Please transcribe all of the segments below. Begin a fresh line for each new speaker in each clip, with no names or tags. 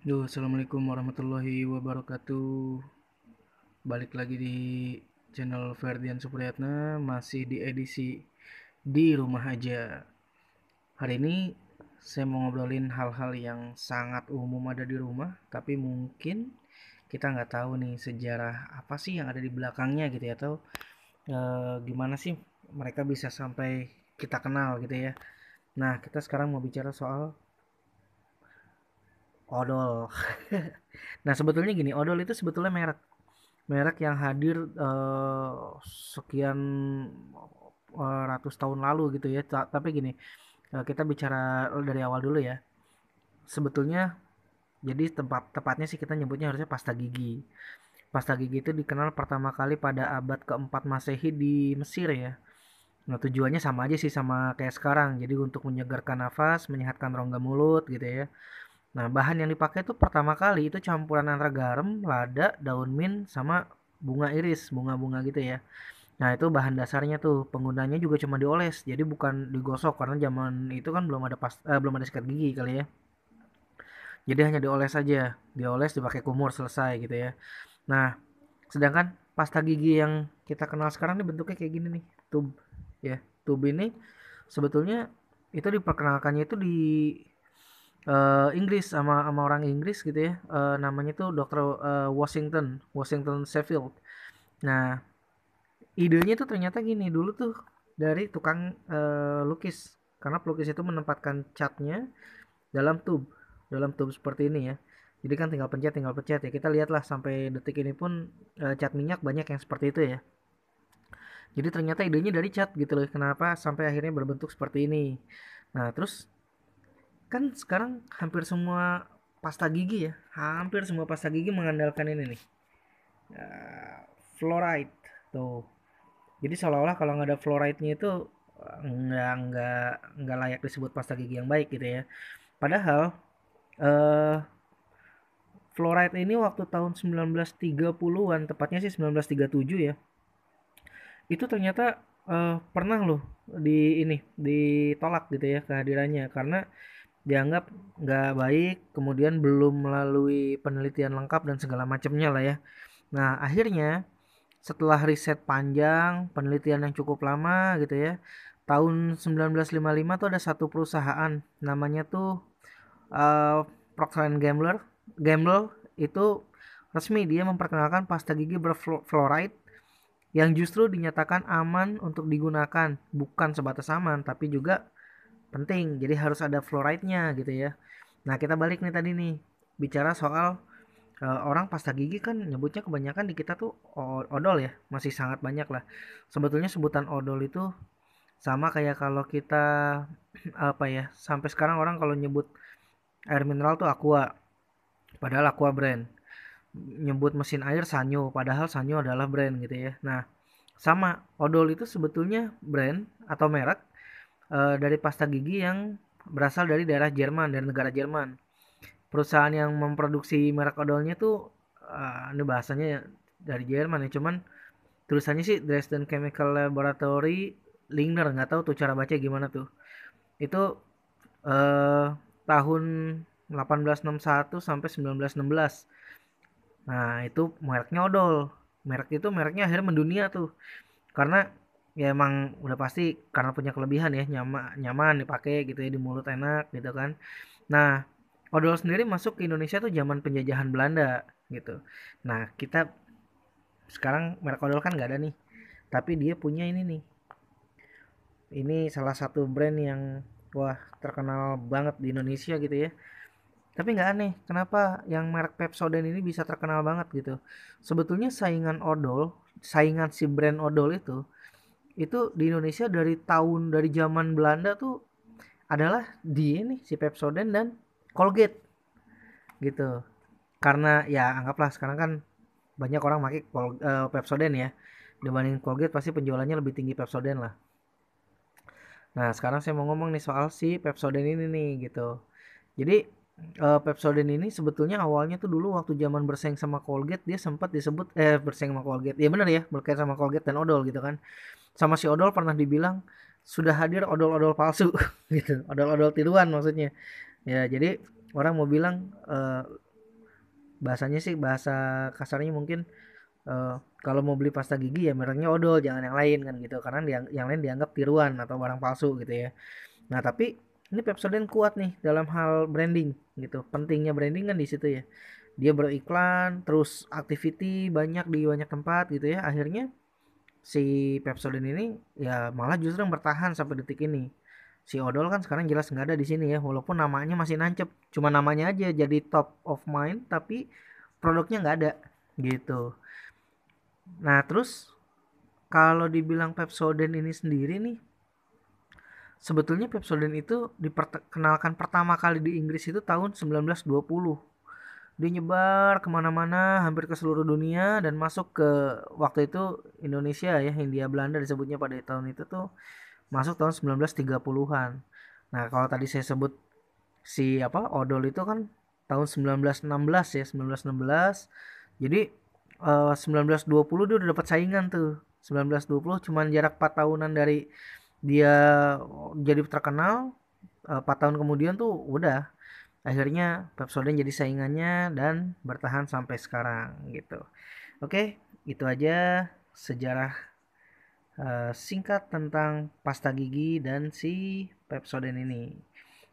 Assalamualaikum warahmatullahi wabarakatuh. Balik lagi di channel Ferdian Supriyatna, masih di edisi di rumah aja. Hari ini saya mau ngobrolin hal-hal yang sangat umum ada di rumah, tapi mungkin kita nggak tahu nih sejarah apa sih yang ada di belakangnya gitu ya, atau gimana sih mereka bisa sampai kita kenal gitu ya. Nah, kita sekarang mau bicara soal odol. Nah, sebetulnya gini, odol itu sebetulnya merek merek yang hadir sekian ratus tahun lalu gitu ya. Tapi gini, kita bicara dari awal dulu ya. Sebetulnya jadi tepatnya sih kita nyebutnya harusnya pasta gigi. Pasta gigi itu dikenal pertama kali pada abad keempat Masehi di Mesir ya. Nah, tujuannya sama aja sih sama kayak sekarang. Jadi untuk menyegarkan nafas, menyehatkan rongga mulut gitu ya. Nah, bahan yang dipakai itu pertama kali itu campuran antara garam, lada, daun mint, sama bunga iris, bunga-bunga gitu ya. Nah, itu bahan dasarnya tuh. Penggunanya juga cuma dioles, jadi bukan digosok karena zaman itu kan belum ada sikat gigi kali ya. Jadi hanya dioles saja, dioles dipakai kumur selesai gitu ya. Nah, sedangkan pasta gigi yang kita kenal sekarang ini bentuknya kayak gini nih, tub ya. Tub ini sebetulnya itu diperkenalkannya itu di Inggris sama orang Inggris gitu ya. Namanya tuh Dr. Washington, Washington Sheffield. Nah, idenya tuh ternyata gini, dulu tuh dari tukang lukis. Karena pelukis itu menempatkan catnya dalam tub, dalam tub seperti ini ya. Jadi kan tinggal pencet ya. Kita lihatlah sampai detik ini pun cat minyak banyak yang seperti itu ya. Jadi ternyata idenya dari cat gitu loh. Kenapa sampai akhirnya berbentuk seperti ini. Nah, terus kan sekarang hampir semua pasta gigi ya, hampir semua pasta gigi mengandalkan ini nih, fluoride tuh. Jadi seolah-olah kalau nggak ada fluoride-nya itu nggak layak disebut pasta gigi yang baik gitu ya. Padahal eh, fluoride ini waktu tahun 1930-an, tepatnya sih 1937 ya, itu ternyata pernah loh ditolak gitu ya kehadirannya karena dianggap nggak baik, kemudian belum melalui penelitian lengkap dan segala macamnya lah ya. Nah, akhirnya setelah riset panjang, penelitian yang cukup lama gitu ya, tahun 1955 tuh ada satu perusahaan namanya tuh Procter and Gamble itu resmi dia memperkenalkan pasta gigi berfluoride yang justru dinyatakan aman untuk digunakan, bukan sebatas aman tapi juga penting. Jadi harus ada fluoride-nya gitu ya. Nah, kita balik nih tadi nih bicara soal orang pasta gigi kan nyebutnya kebanyakan di kita tuh odol ya, masih sangat banyak lah. Sebetulnya sebutan odol itu sama kayak kalau kita apa ya, sampai sekarang orang kalau nyebut air mineral tuh Aqua, padahal Aqua brand. Nyebut mesin air Sanyo, padahal Sanyo adalah brand gitu ya. Nah, sama odol itu sebetulnya brand atau merek dari pasta gigi yang berasal dari daerah Jerman, dari negara Jerman. Perusahaan yang memproduksi merek odolnya tuh ini bahasanya dari Jerman ya, cuman tulisannya sih Dresden Chemical Laboratory Lingner, nggak tahu tuh cara baca gimana tuh. Itu eh, tahun 1861 sampai 1916. Nah, itu mereknya odol. Merek itu mereknya akhirnya mendunia tuh. Karena ya emang udah pasti karena punya kelebihan ya, nyaman nyaman dipakai gitu ya, di mulut enak gitu kan. Nah, odol sendiri masuk ke Indonesia tuh zaman penjajahan Belanda gitu. Nah, kita sekarang merek odol kan nggak ada nih, tapi dia punya ini nih. Ini salah satu brand yang wah terkenal banget di Indonesia gitu ya. Tapi nggak aneh, kenapa yang merek Pepsodent ini bisa terkenal banget gitu. Sebetulnya saingan si brand odol itu di Indonesia dari zaman Belanda tuh adalah di ini si Pepsodent dan Colgate gitu. Karena ya anggaplah sekarang kan banyak orang pakai Pepsodent ya. Dibanding Colgate pasti penjualannya lebih tinggi Pepsodent lah. Nah, sekarang saya mau ngomong nih soal si Pepsodent ini nih gitu. Jadi Pepsodent ini sebetulnya awalnya tuh dulu waktu zaman bersaing sama Colgate dia sempat disebut bersaing sama Colgate. Ya benar ya, berkaitan sama Colgate dan odol gitu kan. Sama si odol pernah dibilang sudah hadir odol-odol palsu gitu. Odol-odol tiruan maksudnya. Ya, jadi orang mau bilang bahasanya sih bahasa kasarnya mungkin kalau mau beli pasta gigi ya mereknya odol, jangan yang lain kan gitu. Karena yang lain dianggap tiruan atau barang palsu gitu ya. Nah, tapi ini Pepsodent kuat nih dalam hal branding gitu. Pentingnya branding kan di situ ya. Dia beriklan, terus activity banyak di banyak tempat gitu ya. Akhirnya si Pepsodent ini ya malah justru yang bertahan sampai detik ini. Si odol kan sekarang jelas nggak ada di sini ya, walaupun namanya masih nancep. Cuma namanya aja jadi top of mind, tapi produknya nggak ada gitu. Nah, terus kalau dibilang Pepsodent ini sendiri nih, sebetulnya Pepsodent itu diperkenalkan pertama kali di Inggris itu tahun 1920. Dia nyebar kemana-mana, hampir ke seluruh dunia, dan masuk ke waktu itu Indonesia ya, Hindia Belanda disebutnya pada tahun itu tuh, masuk tahun 1930-an. Nah, kalau tadi saya sebut si apa odol itu kan tahun 1916 ya, 1916. Jadi 1920 dia udah dapat saingan tuh. 1920 cuman jarak 4 tahunan dari dia jadi terkenal. 4 tahun kemudian tuh udah akhirnya Pepsodent jadi saingannya dan bertahan sampai sekarang gitu. Oke, itu aja sejarah singkat tentang pasta gigi dan si Pepsodent ini.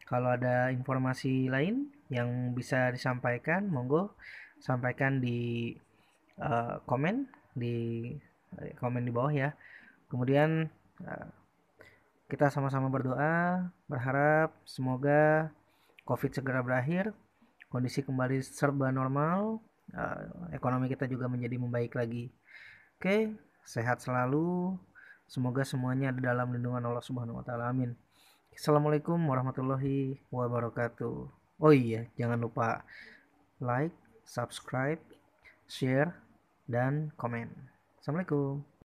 Kalau ada informasi lain yang bisa disampaikan, monggo sampaikan di komen di komen di bawah ya. Kemudian eh, kita sama-sama berdoa, berharap semoga COVID segera berakhir, kondisi kembali serba normal, ekonomi kita juga menjadi membaik lagi. Oke, sehat selalu. Semoga semuanya ada dalam lindungan Allah Subhanahu wa taala. Amin. Assalamualaikum warahmatullahi wabarakatuh. Oh iya, jangan lupa like, subscribe, share, dan komen. Assalamualaikum.